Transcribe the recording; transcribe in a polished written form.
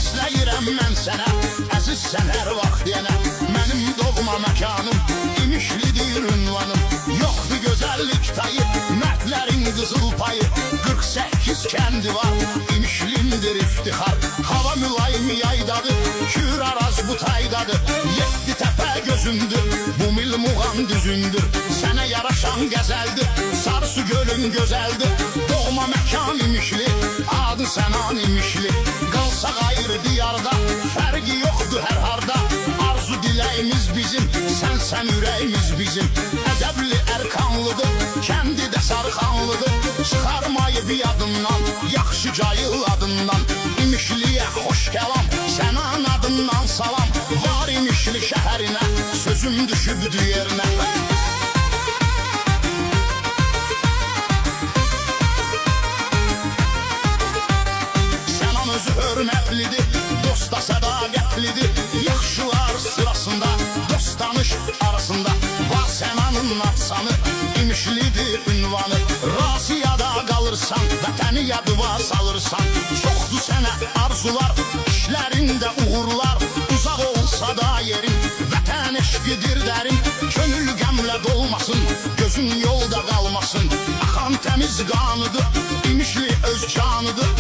Səsləyirəm mən sənə, əzizsən hər vaxt yenə. Mənim doğma məkanım, İmişlidir ünvanım. Yoxdur gözəllik tayı, mərdlərin qızıl payı. 48 kəndi var, İmişlimdir iftixar. Hava mülayim yaydadır, Kür Araz bu taydadır. 7 təpə gözündür, bu mil muğam düzündür. Sənə yaraşan qəzəldir, Sarısı gölün gözəldir. Doğma məkan İmişli, adı sənan İmişli. Qalsaq ayrı diyarda, fərqi yoxdur hər harda. Arzu diləyimiz bizim, sən ürəyimiz bizim. Ədəbli Ərkanlıdır, kəndi də Sarıxanlıdır. Çıxarmayıb yadından, yaxşı cayıl adından. İmişliyə xoş kəlam, sənan adından salam. Var İmişli şəhərinə, sözüm düşübdü yerinə. Sənan özü hörmətlidir, dosta sədaqətlidir. Yaxşılar sırasında, dost tanış arasında. Var Sənanın atsanı, İmişlidir ünvanı. Raziyada qalırsan, vətəni yadıva salırsan. Çoxdur sənə arzular, işlərində uğurlar. Uzaq olsa da yerin, vətən eşqidir dərin. Könül qəmlə dolmasın, gözün yolda qalmasın. Axan təmiz qanıdır, İmişli öz canıdır.